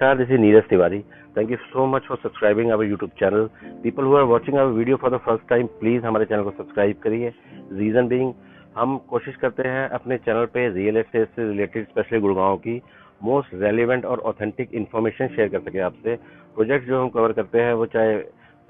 Namaskar, this is Neeraj Tiwari. Thank you so much for subscribing our YouTube channel. People who are watching our video for the first time, please हमारे channel को subscribe करिए. Reason being, हम कोशिश करते हैं अपने channel पे real estate से रिलेटेड स्पेशली गुड़गांव की मोस्ट रेलिवेंट और ऑथेंटिक इन्फॉर्मेशन शेयर कर सके आपसे. प्रोजेक्ट जो हम कवर करते हैं वो चाहे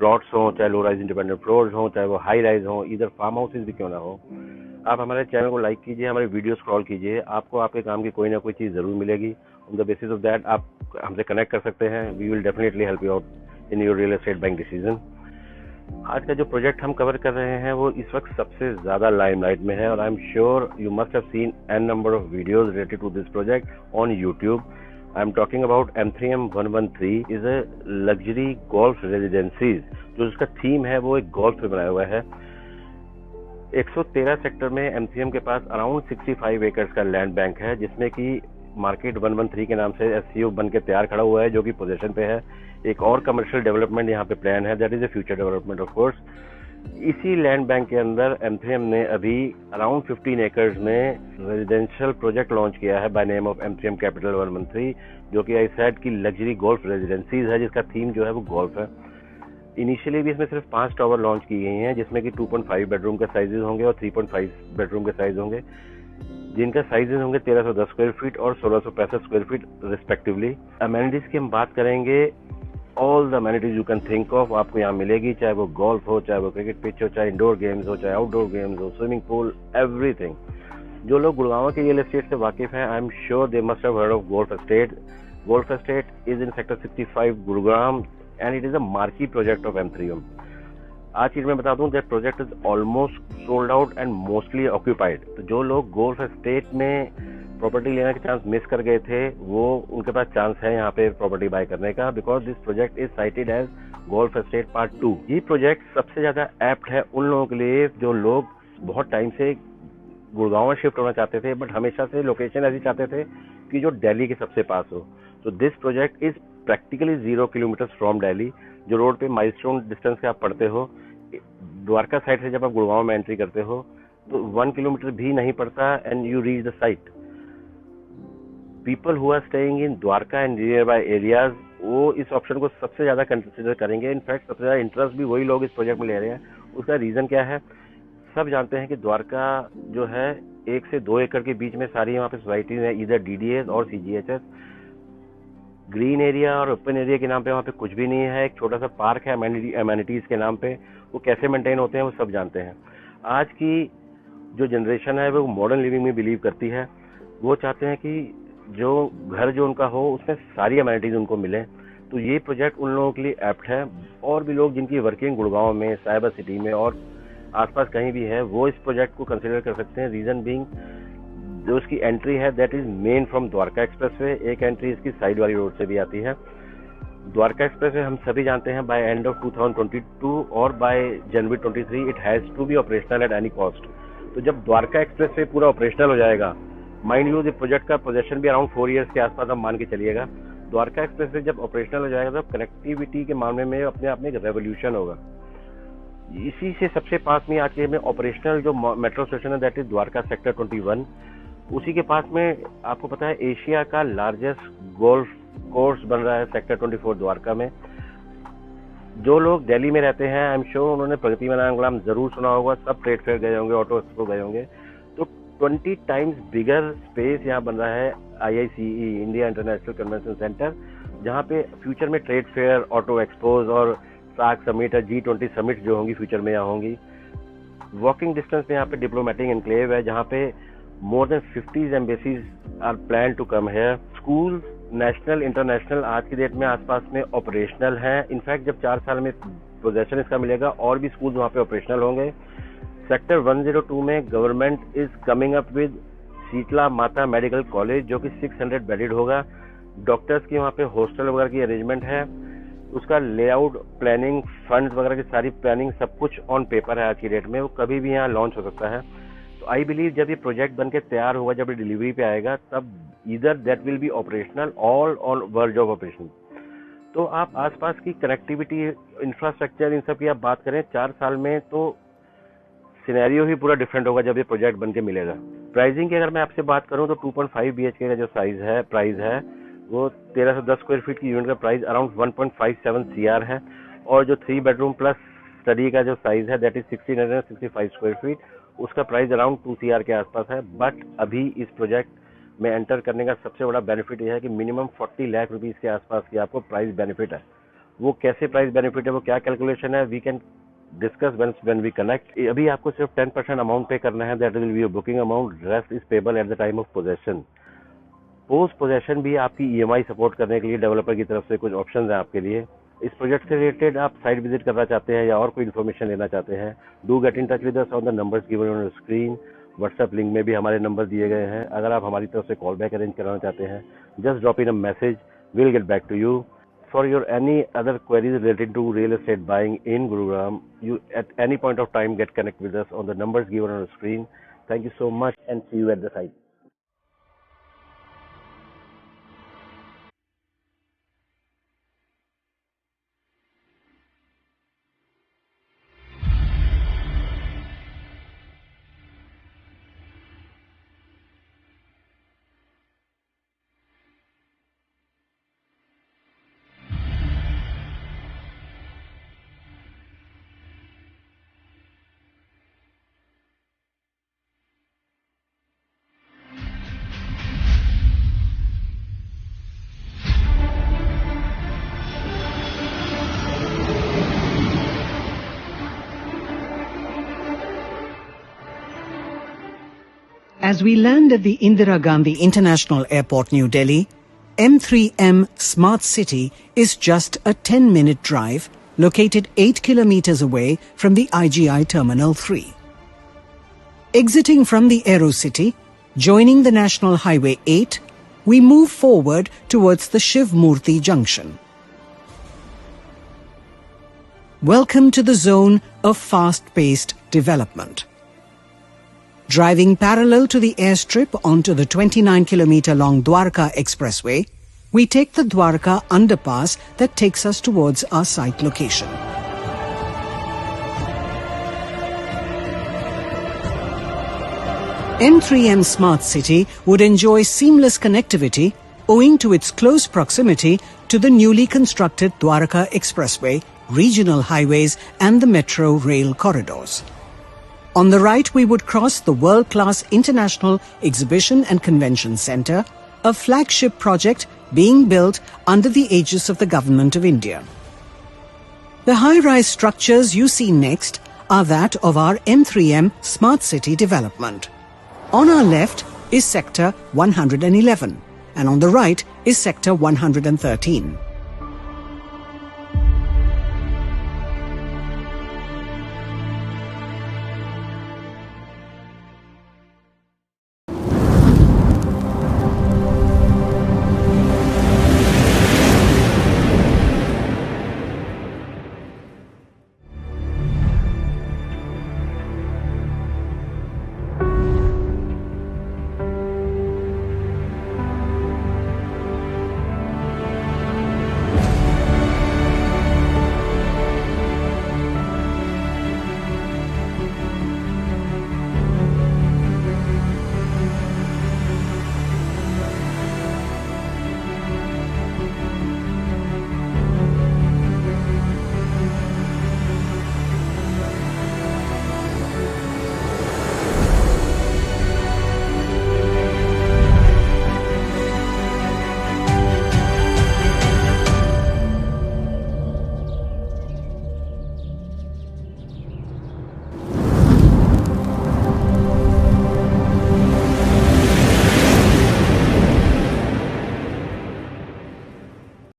प्लॉट्स हो, चाहे लो राइज इंडिपेंडेंट फ्लोर्स हो, चाहे वो हाई राइज हो, इधर फार्म हाउसेज भी क्यों ना हो. आप हमारे चैनल को लाइक कीजिए, हमारे वीडियो स्क्रॉल कीजिए, आपको आपके काम की कोई ना कोई चीज़ ज़रूर मिलेगी. On the basis of that आप हमसे कनेक्ट कर सकते हैं. We will definitely help you out in your real estate buying decision. आज का जो प्रोजेक्ट हम कवर कर रहे हैं वो इस वक्त सबसे ज़्यादा लाइमलाइट में है और I am sure you must have seen an number of videos related to this project on YouTube. I am talking about M3M 113 is a luxury golf residences. जो उसका थीम है वो एक गोल्फ पे बनाया हुआ है. 113 सेक्टर में M3M के पास अराउंड 65 एकर्स का लैंड बैंक है, जिसमें कि मार्केट 113 के नाम से SCO बन के तैयार खड़ा हुआ है, जो कि पोजीशन पे है. एक और कमर्शियल डेवलपमेंट यहाँ पे प्लान है, that is a future development of course. इसी लैंड बैंक के अंदर M3M ने अभी अराउंड 15 एकर्स में रेजिडेंशियल प्रोजेक्ट लॉन्च किया है by name of M3M capital 113, जो कि आई सेड की लग्जरी गोल्फ रेजिडेंसीज है, जिसका थीम जो है वो गोल्फ है. इनिशियली भी इसमें सिर्फ 5 टावर लॉन्च की गई हैं, जिसमें कि 2.5 बेडरूम के साइजेस होंगे और 3.5 बेडरूम के साइज होंगे, जिनका साइजेस होंगे 1310 स्क्वायर फीट और 1665 स्क्वायर फीट रिस्पेक्टिवली. अमेनिटीज की हम बात करेंगे, all the amenities you can think of आपको यहाँ मिलेगी, चाहे वो गोल्फ हो, चाहे वो क्रिकेट पिच हो, चाहे इंडोर गेम्स हो, चाहे आउटडोर गेम्स हो, स्विमिंग पूल, एवरीथिंग. जो लोग गुड़गांव के रियल एस्टेट से वाकिफ हैं, आई am sure they must have heard of golf estate. Golf estate is in sector 65 Gurgaon and it is a marquee project of M3M. आज चीज मैं बता दूं that project is almost sold out and mostly occupied. तो जो लोग golf estate में property लेने के चांस मिस कर गए थे, वो उनके पास चांस है यहाँ पे प्रॉपर्टी बाय करने का, because this project is sited as golf estate part 2. ये प्रोजेक्ट सबसे ज्यादा एप्ट है उन लोगों के लिए जो लोग बहुत टाइम से गुड़गांव में शिफ्ट होना चाहते थे, बट हमेशा से लोकेशन ऐसी चाहते थे कि जो दिल्ली के सबसे पास हो. तो this project is practically 0 kilometre from Delhi. जो रोड पे माइलस्टोन डिस्टेंस के आप पढ़ते हो, द्वारका साइड से जब आप गुड़गांव में एंट्री करते हो तो 1 किलोमीटर भी नहीं पड़ता and you reach the site. People who are staying in Dwarka and nearby areas, वो इस ऑप्शन को सबसे ज्यादा कंसिडर करेंगे. इनफैक्ट सबसे ज्यादा इंटरेस्ट भी वही लोग इस प्रोजेक्ट में ले रहे हैं. उसका रीजन क्या है? सब जानते हैं कि द्वारका जो है 1 से 2 एकड़ के बीच में सारी वहाँ पे सोसाइटीज है, इधर DDAs और CGHS. ग्रीन एरिया और ओपन एरिया के नाम पे वहाँ पे कुछ भी नहीं है. एक छोटा सा पार्क है एमेनिटीज के नाम पे, वो कैसे मेंटेन होते हैं वो सब जानते हैं. आज की जो जनरेशन है वो मॉडर्न लिविंग में बिलीव करती है. वो चाहते हैं कि जो घर जो उनका हो उसमें सारी एमेनिटीज उनको मिले. तो ये प्रोजेक्ट उन लोगों के लिए एप्ट है. और भी लोग जिनकी वर्किंग गुड़गांव में, साइबर सिटी में और आसपास कहीं भी है, वो इस प्रोजेक्ट को कंसिडर कर सकते हैं. रीजन बीइंग, जो उसकी एंट्री है that is main from Dwarka expressway. एक एंट्री इसकी साइड वाली रोड से भी आती है. द्वारका एक्सप्रेसवे हम सभी जानते हैं बाय एंड ऑफ 2022 और by January 23 it has to be operational at any cost. तो जब द्वारका एक्सप्रेसवे पूरा ऑपरेशनल हो जाएगा, माइंड यू, प्रोजेक्ट का पोजेशन भी अराउंड 4 ईयर्स के आसपास आप मान के चलिएगा. द्वारका एक्सप्रेसवे जब ऑपरेशनल हो जाएगा तो कनेक्टिविटी के मामले में अपने आप में एक रेवोल्यूशन होगा. इसी से सबसे पास में आके में ऑपरेशनल जो मेट्रो स्टेशन है दैट इज द्वारका सेक्टर 21. उसी के पास में आपको पता है एशिया का लार्जेस्ट गोल्फ कोर्स बन रहा है सेक्टर 24 द्वारका में. जो लोग दिल्ली में रहते हैं, आई एम श्योर उन्होंने प्रगति मैदान नाम जरूर सुना होगा. सब ट्रेड फेयर गए होंगे, ऑटो एक्सपो गए होंगे. तो 20 टाइम्स बिगर स्पेस यहाँ बन रहा है IICE, India international convention centre, जहाँ पे फ्यूचर में ट्रेड फेयर, ऑटो एक्सपोज और सार्क समिट और G20 समिट जो होंगी फ्यूचर में यहाँ होंगी. वॉकिंग डिस्टेंस में यहाँ पे डिप्लोमेटिक एनक्लेव है, जहाँ पे more than 50 embassies are planned to come here. Schools, national international, आज की डेट में आसपास में ऑपरेशनल हैं. इनफैक्ट जब 4 साल में पोजेशन इसका मिलेगा और भी स्कूल वहाँ पे ऑपरेशनल होंगे. सेक्टर 102 में government is coming up with Shitala Mata medical college, जो कि 600 बेडेड होगा. डॉक्टर्स की वहाँ पे हॉस्टल वगैरह की अरेंजमेंट है. उसका लेआउट, प्लानिंग, फंड्स वगैरह की सारी प्लानिंग सब कुछ ऑन पेपर है आज की डेट में. वो कभी भी यहाँ लॉन्च हो सकता है. आई बिलीव जब ये प्रोजेक्ट बन के तैयार होगा, जब ये डिलीवरी पे आएगा, तब इधर that will be operational, all on verge of operation. तो आप आसपास की कनेक्टिविटी, इंफ्रास्ट्रक्चर, इन सब की आप बात करें 4 साल में, तो सिनेरियो ही पूरा डिफरेंट होगा जब ये प्रोजेक्ट बन के मिलेगा. प्राइसिंग की अगर मैं आपसे बात करूं तो 2.5 BHK का जो साइज है, प्राइस है, वो 1310 स्क्वायर फीट की यूनिट का प्राइस अराउंड 1.57 CR है, और जो 3 बेडरूम प्लस स्टडी का जो साइज है दैट इज 1665 स्क्वायर फीट, उसका प्राइस अराउंड 2 CR के आसपास है। बट अभी इस प्रोजेक्ट में एंटर करने का सबसे बड़ा बेनिफिट यह है कि मिनिमम 40 लाख रुपीस के आसपास की आपको प्राइस बेनिफिट है। वो कैसे प्राइस बेनिफिट है, वो क्या कैलकुलेशन है, we can discuss when we connect. अभी आपको सिर्फ 10% अमाउंट पे करना है, that will be your booking amount, rest is payable at the time of possession. Post possession भी आपकी ईएमआई सपोर्ट करने के लिए डेवलपर की तरफ से कुछ ऑप्शंस हैं आपके लिए। इस प्रोजेक्ट से रिलेटेड आप साइट विजिट करना चाहते हैं या और कोई इन्फॉर्मेशन लेना चाहते हैं, do get in touch with us on the numbers given on screen. WhatsApp link में भी हमारे नंबर दिए गए हैं। अगर आप हमारी तरफ से कॉल बैक अरेंज कराना चाहते हैं, just drop in a message, will get back to you. For your any other queries related to real estate buying in Gurugram, you at any point of time get connect with us on the numbers given on the screen. Thank you so much and see you at the site. As we land at the Indira Gandhi International Airport, New Delhi, M3M Smart City is just a 10-minute drive located 8 kilometers away from the IGI Terminal 3. Exiting from the AeroCity, joining the National Highway 8, we move forward towards the Shiv Murthy Junction. Welcome to the zone of fast-paced development. Driving parallel to the airstrip onto the 29-kilometer-long Dwarka Expressway, we take the Dwarka underpass that takes us towards our site location. M3M Smart City would enjoy seamless connectivity owing to its close proximity to the newly constructed Dwarka Expressway, regional highways and the metro rail corridors. On the right, we would cross the world-class International Exhibition and Convention Centre, a flagship project being built under the aegis of the Government of India. The high-rise structures you see next are that of our M3M Smart City development. On our left is Sector 111 and on the right is Sector 113.